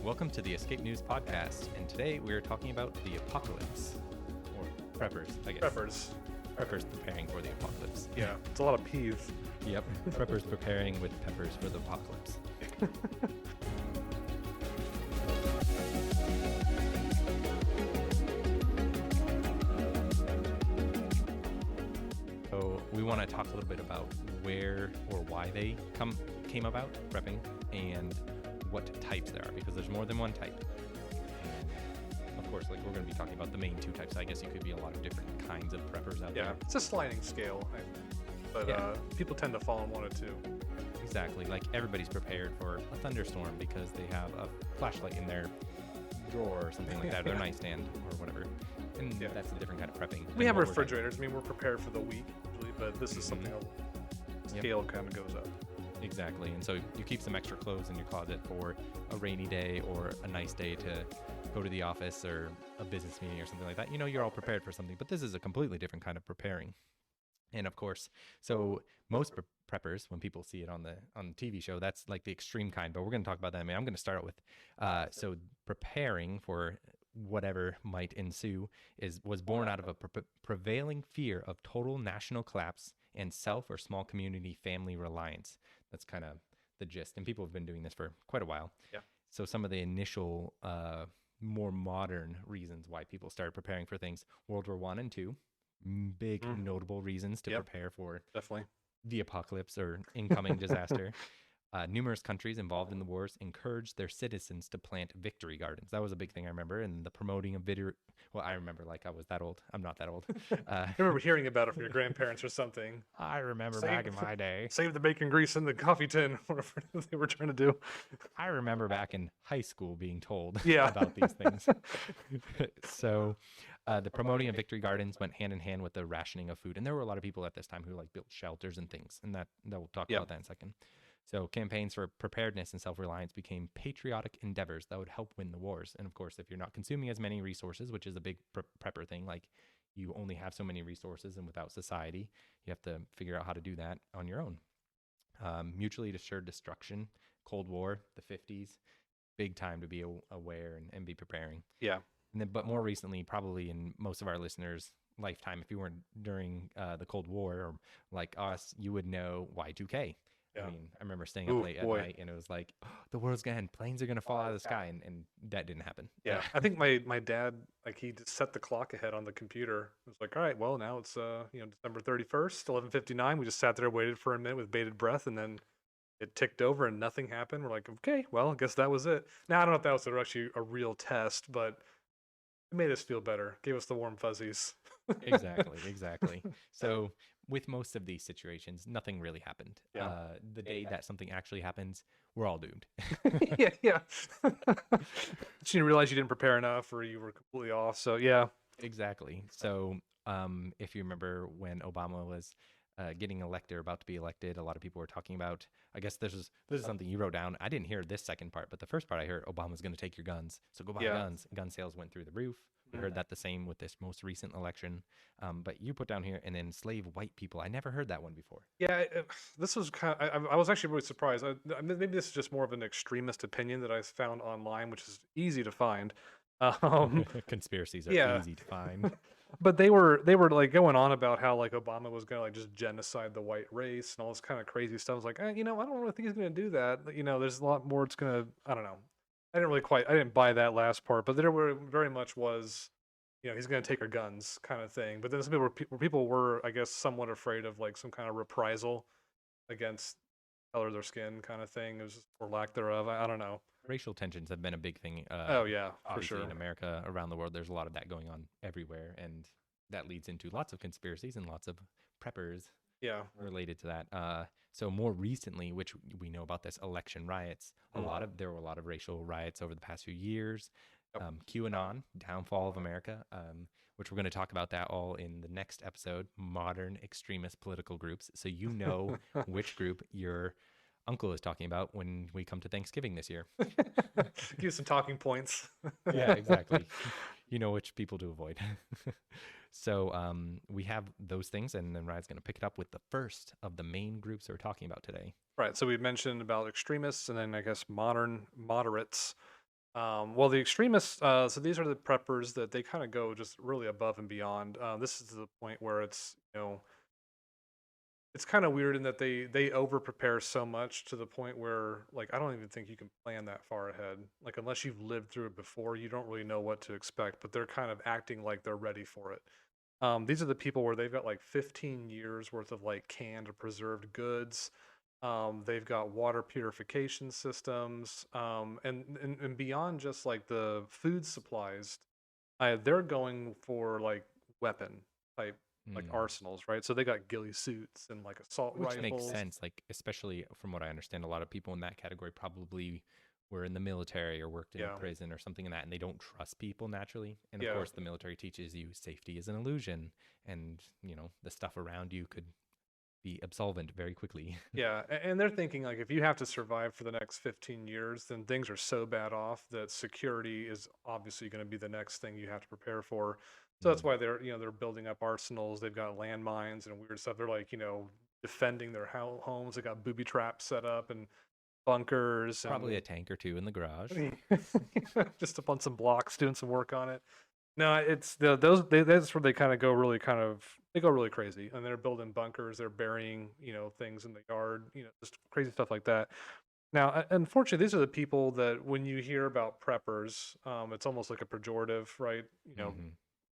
Welcome to the Escape News Podcast, and today we are talking about the apocalypse, or preppers, I guess. Preppers preparing for the apocalypse. Yeah, it's a lot of peas. Yep, preppers preparing with peppers for the apocalypse. So we want to talk a little bit about where or why they came about, prepping, and what types there are, because there's more than one type. And of course, like we're going to be talking about the main two types. I guess you could be a lot of different kinds of preppers out there. Yeah, it's a sliding scale, I think. But people tend to fall on one or two. Exactly. Like everybody's prepared for a thunderstorm because they have a flashlight in their drawer or something like that, or their nightstand or whatever. And that's a different kind of prepping. We have refrigerators. I mean, we're prepared for the week usually, but this is something else. Scale kind of goes up. Exactly. And so you keep some extra clothes in your closet for a rainy day or a nice day to go to the office or a business meeting or something like that. You know, you're all prepared for something, but this is a completely different kind of preparing. And of course, so most preppers, when people see it on the TV show, that's like the extreme kind, but we're going to talk about that. I mean, I'm going to start out with, so preparing for whatever might ensue was born out of a prevailing fear of total national collapse and self or small community family reliance. That's kind of the gist. And people have been doing this for quite a while. Yeah. So some of the initial, more modern reasons why people started preparing for things, World War I and II, big notable reasons to prepare for definitely the apocalypse or incoming disaster. Numerous countries involved in the wars encouraged their citizens to plant victory gardens. That was a big thing I remember. And the promoting of well, I remember, like, I was that old. I'm not that old. I remember hearing about it from your grandparents or something. I remember back in my day. Save the bacon grease in the coffee tin, whatever they were trying to do. I remember back in high school being told Yeah. about these things. So the promoting of victory gardens went hand in hand with the rationing of food. And there were a lot of people at this time who like built shelters and things. And that we'll talk about that in a second. So campaigns for preparedness and self-reliance became patriotic endeavors that would help win the wars. And of course, if you're not consuming as many resources, which is a big prepper thing, like you only have so many resources and without society, you have to figure out how to do that on your own. Mutually assured destruction, Cold War, the 50s, big time to be aware and be preparing. Yeah. And then, but more recently, probably in most of our listeners' lifetime, if you weren't during the Cold War or like us, you would know Y2K. Yeah. I mean, I remember staying up late at night and it was like, oh, the world's going to end, planes are going to fall out of the sky. And that didn't happen. Yeah. I think my dad, like, he just set the clock ahead on the computer. It was like, all right, well, now it's, December 31st, 11:59. We just sat there, waited for a minute with bated breath, and then it ticked over and nothing happened. We're like, okay, well, I guess that was it. Now, I don't know if that was actually a real test, but it made us feel better. Gave us the warm fuzzies. Exactly. So with most of these situations, nothing really happened. Yeah. The day that something actually happens, we're all doomed. yeah. You didn't realize you didn't prepare enough or you were completely off. So, yeah. Exactly. So if you remember when Obama was getting elected or about to be elected, a lot of people were talking about, I guess this is something you wrote down. I didn't hear this second part, but the first part I heard, Obama's going to take your guns. So go buy guns. Gun sales went through the roof. We heard that the same with this most recent election. But you put down here and enslave white people. I never heard that one before. Yeah, this was kind of, I was actually really surprised. Maybe this is just more of an extremist opinion that I found online, which is easy to find. Conspiracies are easy to find. But they were like going on about how like Obama was gonna like just genocide the white race and all this kind of crazy stuff. I was like, I don't really think he's gonna do that. There's a lot more. It's gonna, I don't know. I didn't buy that last part, but there were very much was, he's gonna take our guns kind of thing. But then some people were, I guess, somewhat afraid of like some kind of reprisal against color of their skin kind of thing. It was just, or lack thereof. I don't know. Racial tensions have been a big thing. For sure. In America, around the world, there's a lot of that going on everywhere, and that leads into lots of conspiracies and lots of preppers. Related to that. So more recently, which we know about this election riots, there were a lot of racial riots over the past few years. QAnon, downfall of America, which we're going to talk about that all in the next episode. Modern extremist political groups. So which group your uncle is talking about when we come to Thanksgiving this year. Give you some talking points. Yeah, exactly. You know which people to avoid. So we have those things, and then Ryan's going to pick it up with the first of the main groups we're talking about today. Right. So we mentioned about extremists, and then I guess moderates. Well, the extremists, so these are the preppers that they kind of go just really above and beyond. This is to the point where it's kind of weird in that they over prepare so much to the point where like I don't even think you can plan that far ahead. Like unless you've lived through it before, you don't really know what to expect. But they're kind of acting like they're ready for it. These are the people where they've got like 15 years worth of like canned or preserved goods. They've got water purification systems, and beyond just like the food supplies, they're going for like weapon type, like Mm. arsenals, right? So they got ghillie suits and like assault Which makes rifles. sense. Like, especially from what I understand, a lot of people in that category probably were in the military or worked in a Yeah, prison or something in that, and they don't trust people naturally. And of yeah, course, the military teaches you safety is an illusion, and the stuff around you could be absolvent very quickly. yeah. And they're thinking like if you have to survive for the next 15 years, then things are so bad off that security is obviously going to be the next thing you have to prepare for. So that's Mm. why they're building up arsenals. They've got landmines and weird stuff. They're like defending their homes. They got booby traps set up and bunkers Probably a and tank or two in the garage. just up on some blocks doing some work on it. No, it's that's where they kind of go really they go really crazy, and they're building bunkers, they're burying things in the yard, just crazy stuff like that. Now, unfortunately, these are the people that when you hear about preppers, it's almost like a pejorative, right? Hmm.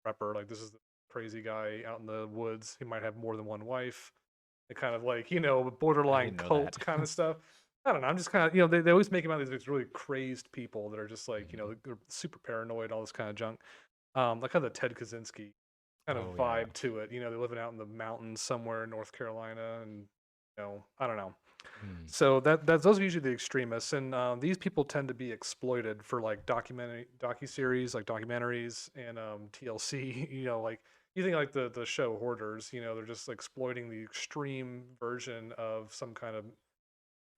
Prepper, like this is the crazy guy out in the woods. He might have more than one wife. The kind of like I borderline didn't know that. cult kind of stuff. I don't know. I'm just kind of they always make him out these really crazed people that are just like Hmm. they're super paranoid, all this kind of junk. Like kind of the Ted Kaczynski kind of Oh yeah. vibe to it. They're living out in the mountains somewhere in North Carolina, and I don't know. Mm. So that's those are usually the extremists, and these people tend to be exploited for like docu series, like documentaries and TLC. Like you think like the show Hoarders. They're just exploiting the extreme version of some kind of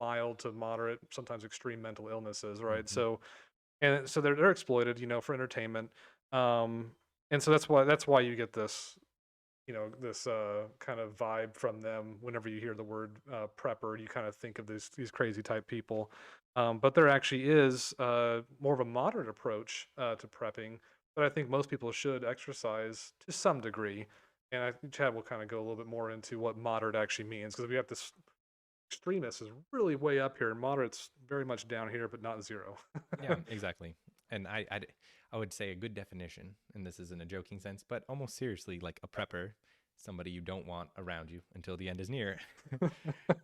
mild to moderate, sometimes extreme mental illnesses, right? Hmm. So they're exploited, for entertainment. Um, and so that's why you get this kind of vibe from them whenever you hear the word prepper. You kind of think of these crazy type people. But there actually is more of a moderate approach to prepping that I think most people should exercise to some degree. And I think Chad will kind of go a little bit more into what moderate actually means because we have this extremist is really way up here and moderate's very much down here, but not zero. Yeah, exactly. And I would say a good definition, and this is in a joking sense, but almost seriously, like a prepper, somebody you don't want around you until the end is near.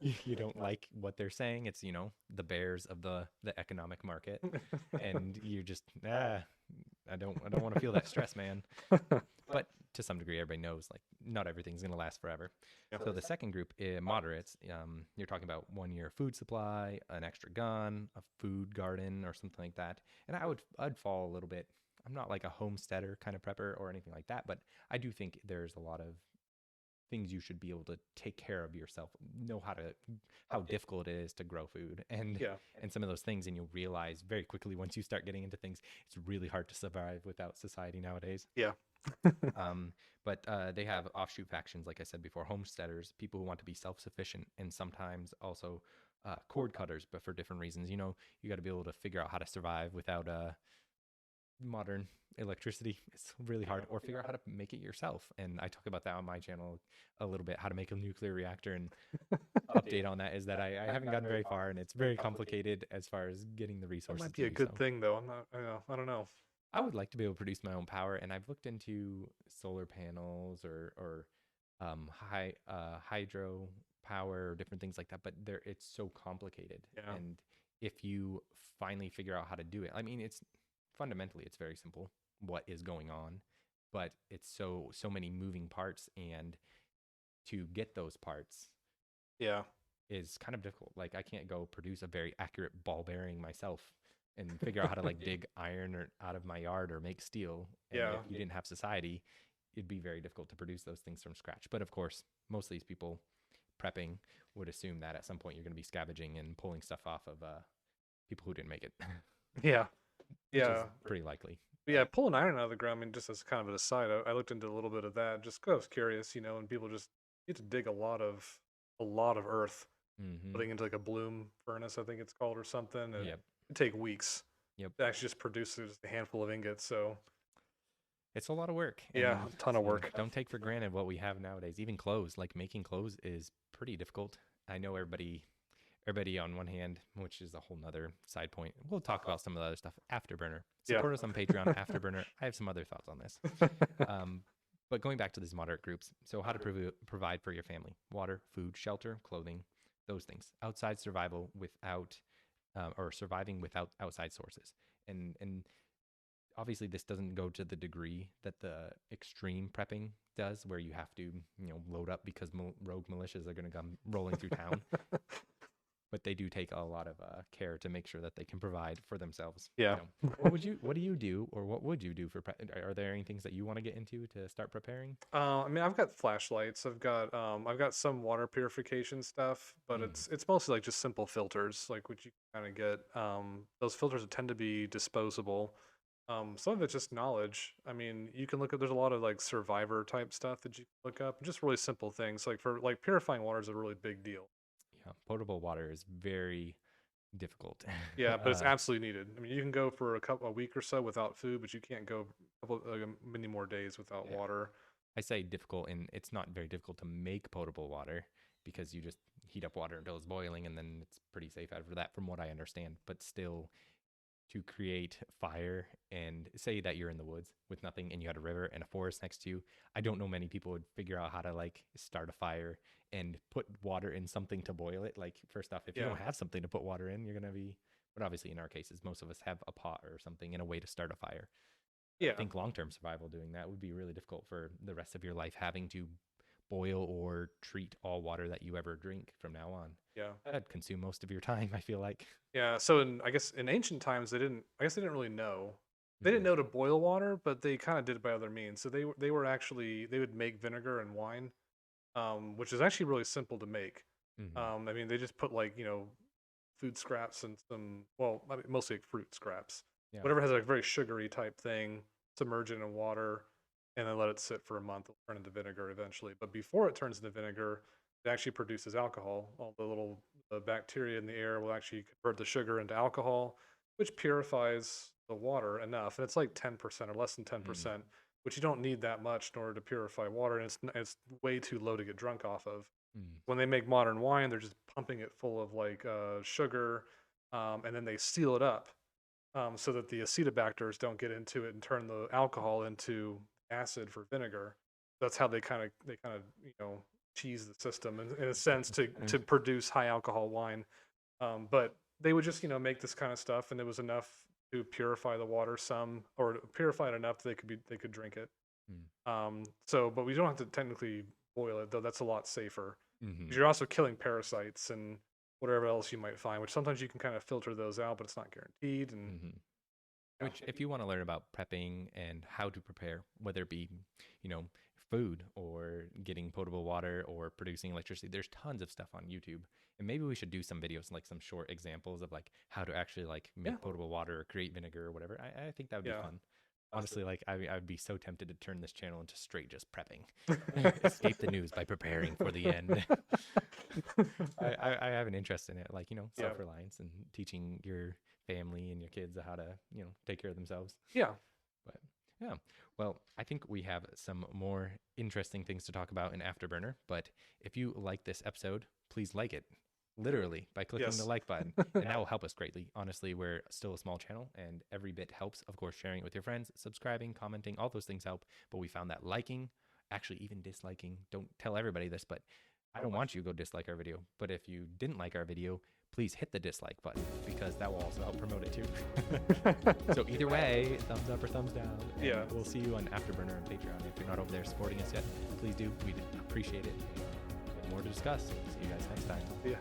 You don't like what they're saying. It's, the bears of the economic market. And you're just, I don't want to feel that stress, man. But to some degree, everybody knows like not everything's going to last forever. Yeah. So the second group, moderates, you're talking about 1 year food supply, an extra gun, a food garden, or something like that. And I'd fall a little bit. I'm not like a homesteader kind of prepper or anything like that, but I do think there's a lot of things you should be able to take care of yourself, know how difficult it is to grow food and Yeah. and some of those things, and you'll realize very quickly once you start getting into things, it's really hard to survive without society nowadays. Yeah. um, but they have offshoot factions, like I said before, homesteaders, people who want to be self-sufficient, and sometimes also cord cutters, but for different reasons. You got to be able to figure out how to survive without modern electricity. It's really hard, or figure out how to make it yourself. And I talk about that on my channel a little bit, how to make a nuclear reactor. And update on that is that I haven't gotten very far, and it's very complicated as far as getting the That resources might to be a do good so. thing though. I'm not I don't know. I would like to be able to produce my own power, and I've looked into solar panels or hydro power or different things like that, but it's so complicated. Yeah. And if you finally figure out how to do it, I mean, it's fundamentally it's very simple what is going on, but it's so many moving parts, and to get those parts Yeah. is kind of difficult. Like I can't go produce a very accurate ball bearing myself and figure out how to like dig iron or out of my yard or make steel. And Yeah. if you didn't have society, it'd be very difficult to produce those things from scratch. But of course, most of these people prepping would assume that at some point you're going to be scavenging and pulling stuff off of people who didn't make it, Yeah. which is Yeah. pretty likely. Yeah, pulling iron out of the ground, I mean, just as kind of an aside, I looked into a little bit of that just 'cause I was curious, and people just get to dig a lot of earth, Hmm. putting into like a bloom furnace, I think it's called or something, and Yep. it take weeks. Yep. It actually just produces a handful of ingots. So It's a lot of work. yeah, And a ton of you know, work. don't take for granted what we have nowadays. Even clothes, like making clothes is pretty difficult. I know everybody on one hand, which is a whole nother side point. We'll talk about some of the other stuff. Afterburner. Yeah. Support us on Patreon, Afterburner. I have some other thoughts on this. But going back to these moderate groups, so how to provide for your family: water, food, shelter, clothing, those things. Outside survival without, or surviving without outside sources. And obviously this doesn't go to the degree that the extreme prepping does, where you have to, load up because rogue militias are going to come rolling through town. But they do take a lot of care to make sure that they can provide for themselves. Yeah. What do you do, or what would you do for are there any things that you want to get into to start preparing? I mean, I've got flashlights. I've got some water purification stuff, but Mm. it's mostly like just simple filters, like what you kind of get. Those filters tend to be disposable. Some of it's just knowledge. I mean, you can look at there's a lot of like survivor type stuff that you can look up, just really simple things. Like for like purifying water is a really big deal. Yeah, potable water is very difficult. Yeah, but it's absolutely needed. I mean, you can go for a week or so without food, but you can't go many more days without Yeah. water. I say difficult, and it's not very difficult to make potable water because you just heat up water until it's boiling, and then it's pretty safe after that, from what I understand. But still, to create fire and say that you're in the woods with nothing and you had a river and a forest next to you, I don't know many people would figure out how to like start a fire and put water in something to boil it. Like, first off, if you don't have something to put water in, you're going to be, but obviously in our cases, most of us have a pot or something and a way to start a fire. Yeah. I think long-term survival doing that would be really difficult for the rest of your life, having to boil or treat all water that you ever drink from now on. Yeah. That'd consume most of your time, I feel like. Yeah. So I guess in ancient times they didn't really know. They didn't know to boil water, but they kind of did it by other means. So they were actually they would make vinegar and wine, which is actually really simple to make. Mm-hmm. I mean, they just put like food scraps and some I mean, mostly like fruit scraps, Yeah. whatever has a very sugary type thing, submerge it in water, and then let it sit for a month. It'll turn into vinegar eventually. But before it turns into vinegar, it actually produces alcohol. All the little bacteria in the air will actually convert the sugar into alcohol, which purifies the water enough. And it's like 10% or less than 10%, which you don't need that much in order to purify water. And it's way too low to get drunk off of. When they make modern wine, they're just pumping it full of like sugar, and then they seal it up so that the acetobacters don't get into it and turn the alcohol into acid for vinegar. That's how they kind of cheese the system in a sense to produce high alcohol wine. But they would just make this kind of stuff, and it was enough to purify the water some, or purify it enough that they could drink it. But we don't have to technically boil it, though. That's a lot safer. Mm-hmm. You're also killing parasites and whatever else you might find, which sometimes you can kind of filter those out, but it's not guaranteed. And which, if you want to learn about prepping and how to prepare, whether it be, food or getting potable water or producing electricity, there's tons of stuff on YouTube. And maybe we should do some videos, like some short examples of like how to actually like make potable water or create vinegar or whatever. I think that would be fun. Honestly, like I'd be so tempted to turn this channel into straight just prepping. Escape the news by preparing for the end. I have an interest in it, like, self-reliance and teaching your family and your kids how to, take care of themselves. Yeah. But yeah, well, I think we have some more interesting things to talk about in Afterburner. But if you like this episode, please like it. Literally by clicking the like button, and that will help us greatly. Honestly, we're still a small channel and every bit helps. Of course, sharing it with your friends, subscribing, commenting, all those things help. But we found that liking, actually even disliking, don't tell everybody this, but I don't want you to go dislike our video. But if you didn't like our video, please hit the dislike button, because that will also help promote it too. So either way, thumbs up or thumbs down. And we'll see you on Afterburner and Patreon. If you're not over there supporting us yet, please do. We'd appreciate it. And we have more to discuss. See you guys next time. Yeah.